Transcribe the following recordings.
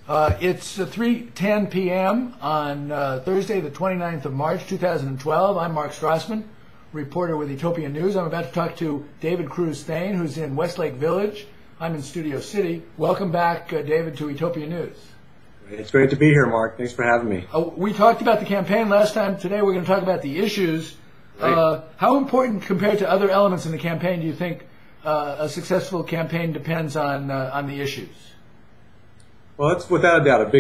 It's 3:10 p.m. on Thursday, the 29th of March, 2012. I'm Mark Strassman, reporter with Etopia News. I'm about to talk to David Cruz Thayne, who's in Westlake Village. I'm in Studio City. Welcome back, David, to Etopia News. It's great to be here, Mark. Thanks for having me. We talked about the campaign last time. Today we're going to talk about the issues. Right. How important, compared to other elements in the campaign, do you think a successful campaign depends on the issues? Well, it's without a doubt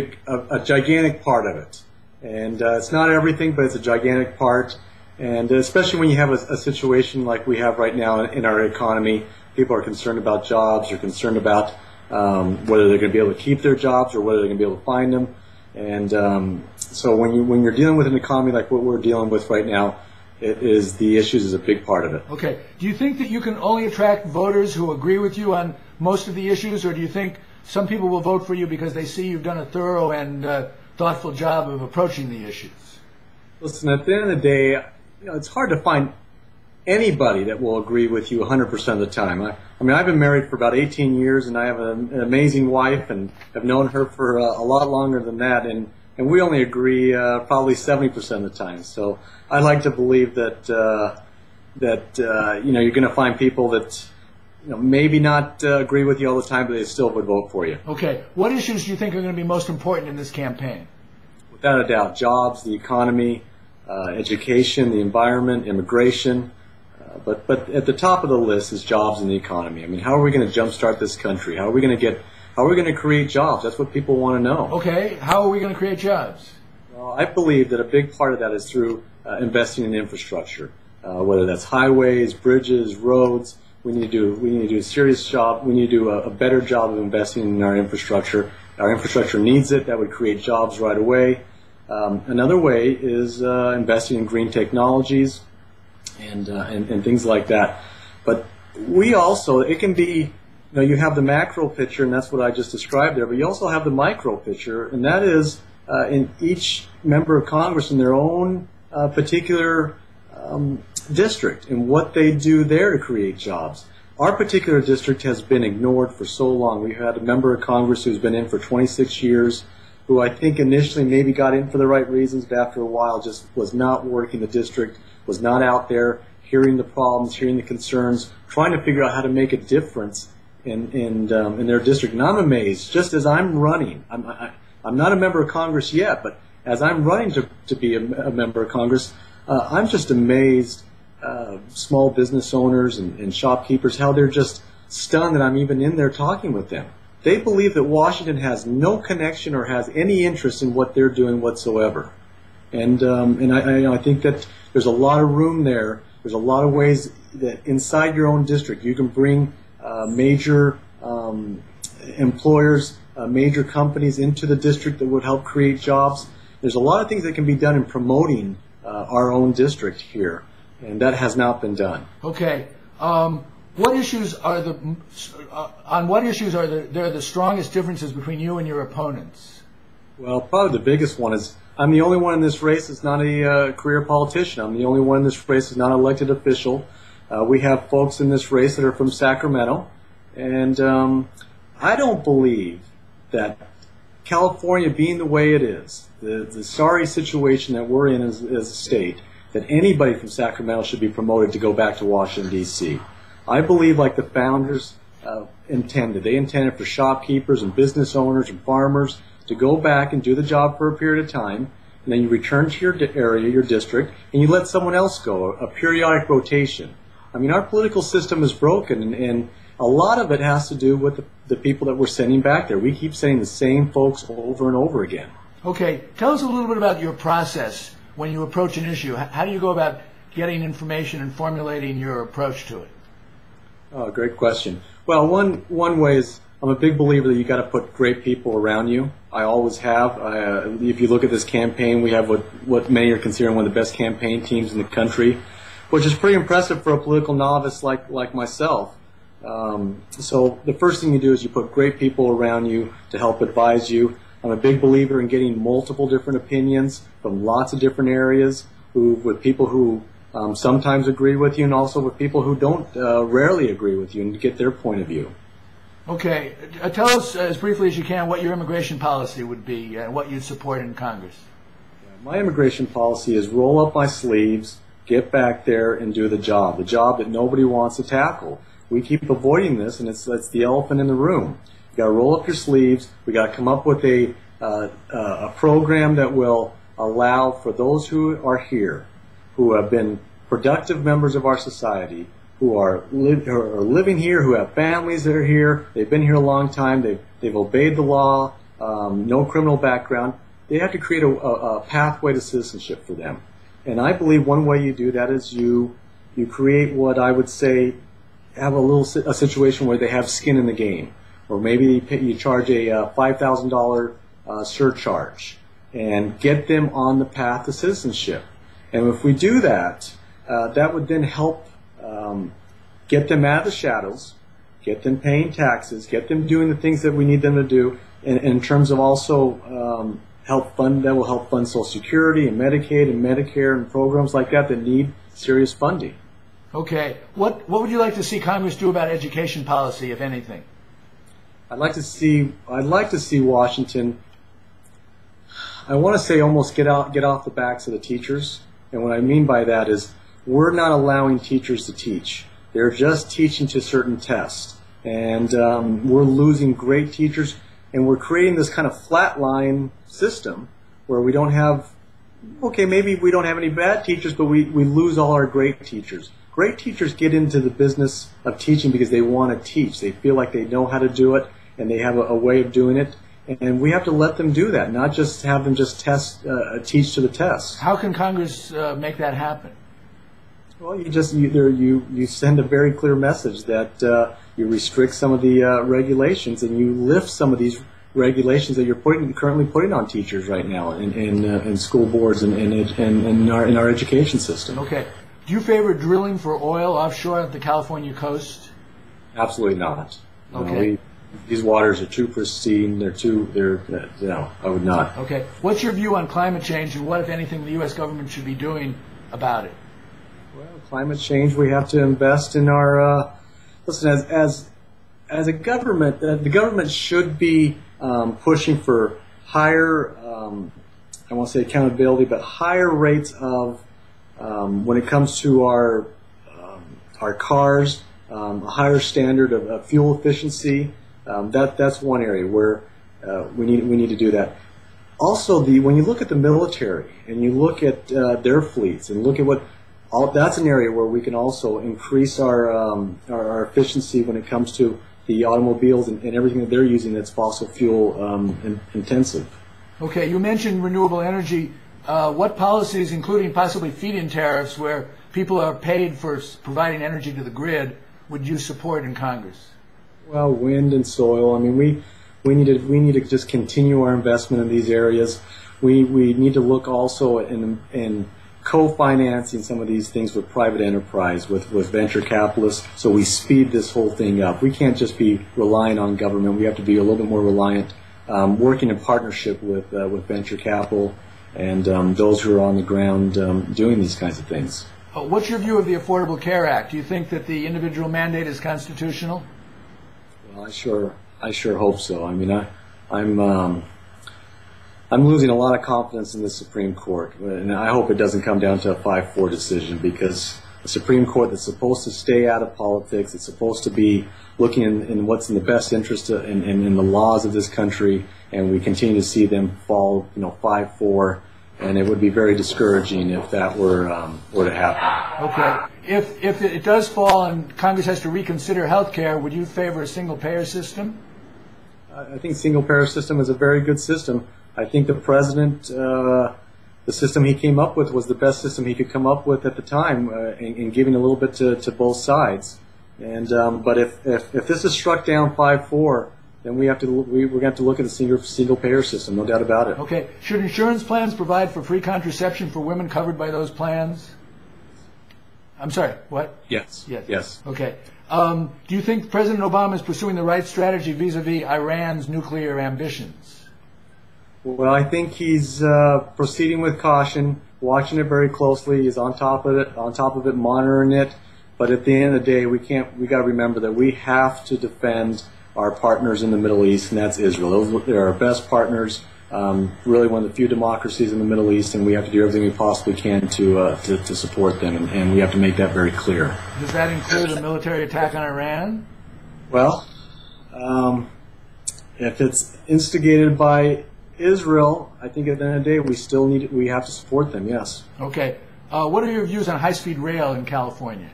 a gigantic part of it. And it's not everything, but it's a gigantic part. And especially when you have a situation like we have right now in our economy, people are concerned about jobs, are concerned about whether they're going to be able to keep their jobs or whether they're going to be able to find them. And so when you're dealing with an economy like what we're dealing with right now, the issues is a big part of it. Okay. Do you think that you can only attract voters who agree with you on most of the issues, or do you think some people will vote for you because they see you've done a thorough and thoughtful job of approaching the issues? Listen, at the end of the day, it's hard to find anybody that will agree with you 100% of the time. I mean, I've been married for about 18 years, and I have an amazing wife, and have known her for a lot longer than that, and we only agree probably 70% of the time. So I like to believe that you're going to find people that maybe not agree with you all the time, but they still would vote for you. Okay. What issues do you think are going to be most important in this campaign? Without a doubt, jobs, the economy, education, the environment, immigration. But at the top of the list is jobs and the economy. I mean, how are we going to jumpstart this country? How are we going to create jobs? That's what people want to know. Okay. How are we going to create jobs? Well, I believe that a big part of that is through investing in infrastructure, whether that's highways, bridges, roads. We need to do a serious job. We need to do a better job of investing in our infrastructure. Our infrastructure needs it. That would create jobs right away. Another way is investing in green technologies and things like that. But we also, it can be, you have the macro picture, and that's what I just described there, but you also have the micro picture, and that is in each member of Congress in their own particular district and what they do there to create jobs. Our particular district has been ignored for so long. We've had a member of Congress who's been in for 26 years, who I think initially maybe got in for the right reasons, but after a while just was not working the district, was not out there hearing the problems, hearing the concerns, trying to figure out how to make a difference in their district. And I'm amazed, just as I'm running, I'm not a member of Congress yet, but as I'm running to be a member of Congress, I'm just amazed, small business owners and shopkeepers, how they're just stunned that I'm even in there talking with them. They believe that Washington has no connection or has any interest in what they're doing whatsoever. And I think that there's a lot of room there. There's a lot of ways that inside your own district you can bring major employers, major companies into the district that would help create jobs. There's a lot of things that can be done in promoting our own district here, and that has not been done. Okay. What issues are the strongest differences between you and your opponents? Well, probably the biggest one is I'm the only one in this race that's not a career politician. I'm the only one in this race that's not an elected official. We have folks in this race that are from Sacramento, and I don't believe that California being the way it is, the sorry situation that we're in as a state, that anybody from Sacramento should be promoted to go back to Washington, D.C. I believe, like the founders intended, they intended for shopkeepers and business owners and farmers to go back and do the job for a period of time, and then you return to your area, your district, and you let someone else go, a periodic rotation. I mean, our political system is broken, and a lot of it has to do with the people that we're sending back there. We keep sending the same folks over and over again. Okay. Tell us a little bit about your process when you approach an issue. How do you go about getting information and formulating your approach to it? Oh, great question. Well, one way is I'm a big believer that you got to put great people around you. I always have. If you look at this campaign, we have what many are considering one of the best campaign teams in the country, which is pretty impressive for a political novice like myself. So the first thing you do is you put great people around you to help advise you. I'm a big believer in getting multiple different opinions from lots of different areas, with people who sometimes agree with you, and also with people who don't rarely agree with you, and to get their point of view. Okay, tell us as briefly as you can what your immigration policy would be and what you'd support in Congress. My immigration policy is roll up my sleeves, get back there, and do the job that nobody wants to tackle. We keep avoiding this, and it's the elephant in the room. You got to roll up your sleeves. We got to come up with a program that will allow for those who are here, who have been productive members of our society, who are living here, who have families that are here, they've been here a long time, they've obeyed the law, no criminal background. They have to create a pathway to citizenship for them. And I believe one way you do that is you create what I would say have a situation where they have skin in the game. Or maybe you charge a $5,000 surcharge and get them on the path to citizenship. And if we do that, that would then help get them out of the shadows, get them paying taxes, get them doing the things that we need them to do, in terms of also that will help fund Social Security and Medicaid and Medicare and programs like that need serious funding. Okay, what would you like to see Congress do about education policy, if anything? I'd like to see Washington, I want to say, almost get off the backs of the teachers. And what I mean by that is we're not allowing teachers to teach. They're just teaching to certain tests. And we're losing great teachers, and we're creating this kind of flatline system where we don't have, maybe we don't have any bad teachers, but we lose all our great teachers. Great teachers get into the business of teaching because they want to teach. They feel like they know how to do it, and they have a way of doing it. And we have to let them do that, not just have them just teach to the test. How can Congress make that happen? Well, you send a very clear message that you restrict some of the regulations, and you lift some of these regulations that you're currently putting on teachers right now in school boards and in our education system. Okay. Do you favor drilling for oil offshore at the California coast? Absolutely not. Okay. These waters are too pristine. No, I would not. Okay. What's your view on climate change, and what, if anything, the U.S. government should be doing about it? Well, climate change, we have to invest in our. Listen, as a government, the government should be pushing for higher. I won't say accountability, but higher rates of when it comes to our cars, a higher standard of fuel efficiency. That's one area where we need to do that. Also, when you look at the military and you look at their fleets and look at that's an area where we can also increase our efficiency when it comes to the automobiles and everything that they're using that's fossil fuel intensive. Okay, you mentioned renewable energy. What policies, including possibly feed-in tariffs where people are paid for providing energy to the grid, would you support in Congress? Well, wind and soil. I mean, we need to just continue our investment in these areas. We need to look also in co-financing some of these things with private enterprise, with venture capitalists, so we speed this whole thing up. We can't just be relying on government. We have to be a little bit more reliant, working in partnership with venture capital and those who are on the ground doing these kinds of things. What's your view of the Affordable Care Act? Do you think that the individual mandate is constitutional? Well, I sure hope so. I mean, I'm losing a lot of confidence in the Supreme Court, and I hope it doesn't come down to a 5-4 decision, because the Supreme Court that's supposed to stay out of politics, it's supposed to be looking in what's in the best interest in the laws of this country, and we continue to see them fall, 5-4, and it would be very discouraging if that were to happen. Okay. If it does fall and Congress has to reconsider health care, would you favor a single-payer system? I think single-payer system is a very good system. I think the president, the system he came up with was the best system he could come up with at the time, in giving a little bit to both sides. And but if this is struck down 5-4, then we're going to have to look at a single payer system, no doubt about it. Okay. Should insurance plans provide for free contraception for women covered by those plans? I'm sorry, what? Yes. Yes. Okay. Do you think President Obama is pursuing the right strategy vis-a-vis Iran's nuclear ambitions? Well, I think he's proceeding with caution, watching it very closely. He's on top of it, monitoring it. But at the end of the day, we got to remember that we have to defend our partners in the Middle East, and that's Israel. They're our best partners, really one of the few democracies in the Middle East, and we have to do everything we possibly can to support them, and we have to make that very clear. Does that include a military attack on Iran? Well, if it's instigated by Israel, I think at the end of the day we have to support them, yes. Okay. What are your views on high-speed rail in California?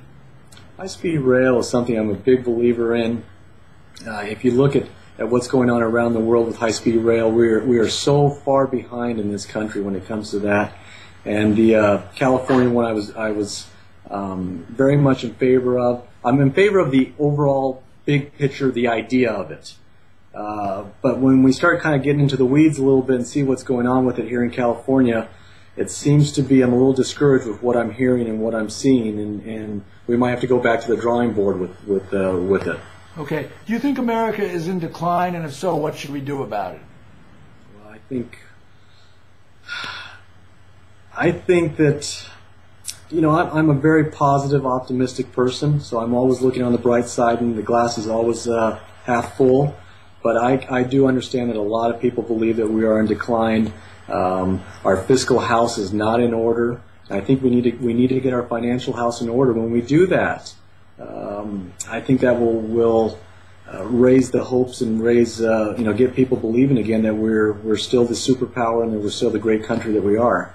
High-speed rail is something I'm a big believer in. If you look at what's going on around the world with high-speed rail, we are so far behind in this country when it comes to that. And the California one I was very much in favor of. I'm in favor of the overall big picture, the idea of it. But when we start kind of getting into the weeds a little bit and see what's going on with it here in California, it seems to be I'm a little discouraged with what I'm hearing and what I'm seeing, and we might have to go back to the drawing board with it. Okay. Do you think America is in decline, and if so, what should we do about it? Well, I think that, I'm a very positive, optimistic person, so I'm always looking on the bright side, and the glass is always half full. But I do understand that a lot of people believe that we are in decline. Our fiscal house is not in order. I think we need to get our financial house in order. When we do that, I think that will raise the hopes and get people believing again that we're still the superpower and that we're still the great country that we are.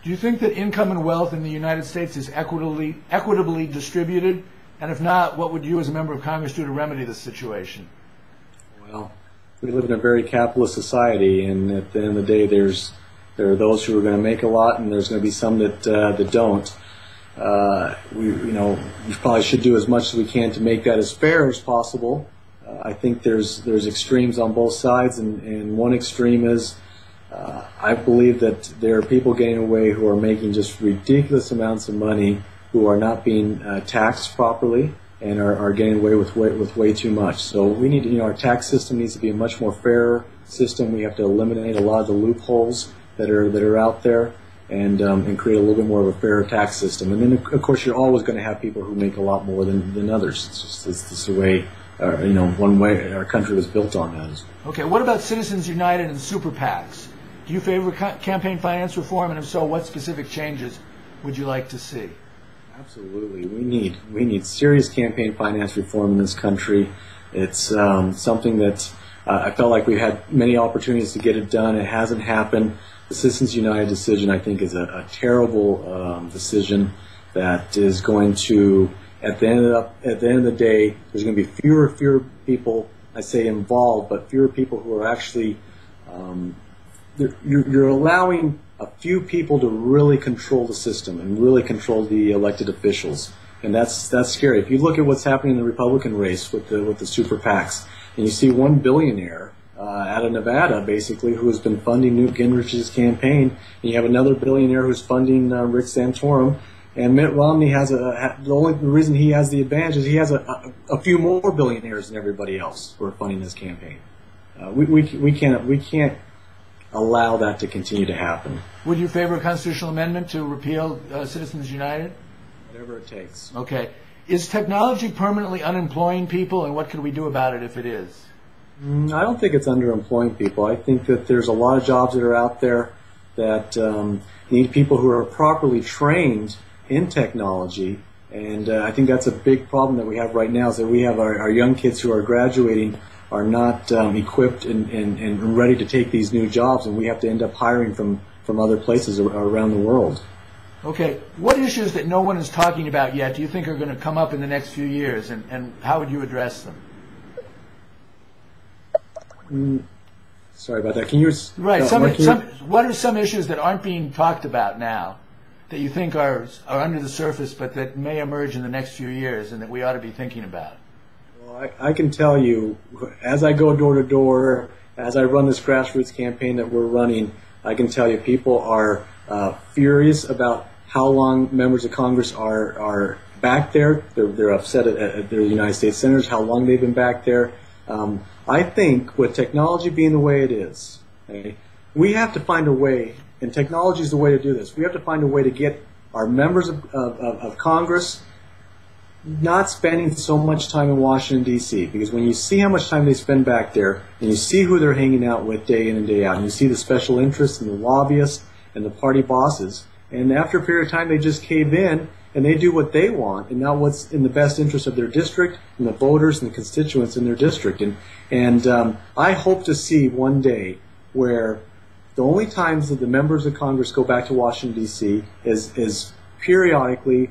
Do you think that income and wealth in the United States is equitably distributed? And if not, what would you as a member of Congress do to remedy this situation? Well, we live in a very capitalist society, and at the end of the day, there are those who are going to make a lot, and there's going to be some that don't. We probably should do as much as we can to make that as fair as possible. I think there's extremes on both sides, and one extreme is I believe that there are people getting away who are making just ridiculous amounts of money, who are not being taxed properly, and are getting away with way too much. So we need our tax system needs to be a much more fair system. We have to eliminate a lot of the loopholes that are out there, and create a little bit more of a fairer tax system. And then of course you're always going to have people who make a lot more than others. It's just the way one way our country was built on that. Okay, what about Citizens United and super PACs? Do you favor campaign finance reform, and if so, what specific changes would you like to see? Absolutely. We need serious campaign finance reform in this country. It's something that I felt like we've had many opportunities to get it done. It hasn't happened. The Citizens United decision, I think, is a terrible decision that is going to, at the end of the day, there's going to be fewer people, I say involved, but fewer people who are actually, you're allowing a few people to really control the system and really control the elected officials, and that's scary. If you look at what's happening in the Republican race with the super PACs, and you see one billionaire out of Nevada, basically, who has been funding Newt Gingrich's campaign, and you have another billionaire who's funding Rick Santorum, and Mitt Romney has the only reason he has the advantage is he has a few more billionaires than everybody else who are funding his campaign. We can't allow that to continue to happen. Would you favor a constitutional amendment to repeal Citizens United? Whatever it takes. Okay. Is technology permanently unemploying people, and what can we do about it if it is? I don't think it's underemploying people. I think that there's a lot of jobs that are out there that need people who are properly trained in technology, and I think that's a big problem that we have right now, is that we have our young kids who are graduating are not equipped and ready to take these new jobs, and we have to end up hiring from other places around the world. Okay, what issues that no one is talking about yet do you think are going to come up in the next few years, and how would you address them? Sorry about that. Can you? Right. What are some issues that aren't being talked about now that you think are under the surface, but that may emerge in the next few years, and that we ought to be thinking about? Well, I can tell you, as I go door to door, as I run this grassroots campaign that we're running, I can tell you people are furious about how long members of Congress are back there. They're upset at their United States senators, how long they've been back there. I think with technology being the way it is, okay, we have to find a way, and technology is the way to do this. We have to find a way to get our members of Congress not spending so much time in Washington, D.C., because when you see how much time they spend back there, and you see who they're hanging out with day in and day out, and you see the special interests and the lobbyists and the party bosses, and after a period of time they just cave in and they do what they want and not what's in the best interest of their district and the voters and the constituents in their district. And I hope to see one day where the only times that the members of Congress go back to Washington, D.C. is periodically,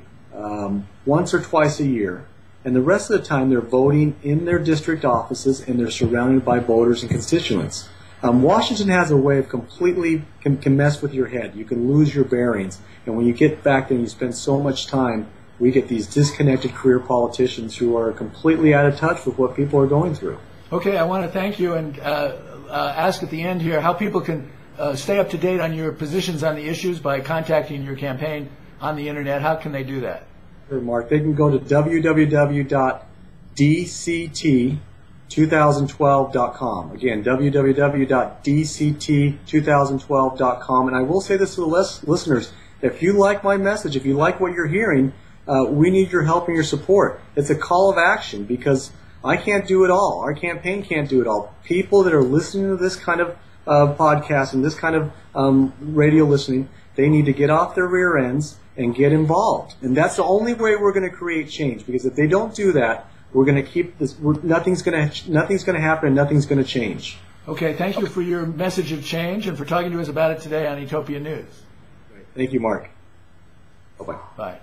once or twice a year, and the rest of the time they're voting in their district offices and they're surrounded by voters and constituents. Washington has a way of completely can mess with your head. You can lose your bearings, and when you get back there and you spend so much time, we get these disconnected career politicians who are completely out of touch with what people are going through. Okay, I want to thank you and ask at the end here how people can stay up to date on your positions on the issues by contacting your campaign on the internet. How can they do that? Sure, Mark. They can go to www.dct2012.com. Again, www.dct2012.com. And I will say this to the listeners: if you like my message, if you like what you're hearing, we need your help and your support. It's a call of action, because I can't do it all. Our campaign can't do it all. People that are listening to this kind of podcast and this kind of radio listening, they need to get off their rear ends and get involved. And that's the only way we're going to create change, because if they don't do that, we're going to keep this. Nothing's going to happen, and nothing's going to change. Okay, thank you for your message of change and for talking to us about it today on Etopia News. Thank you, Mark. Bye-bye. Bye.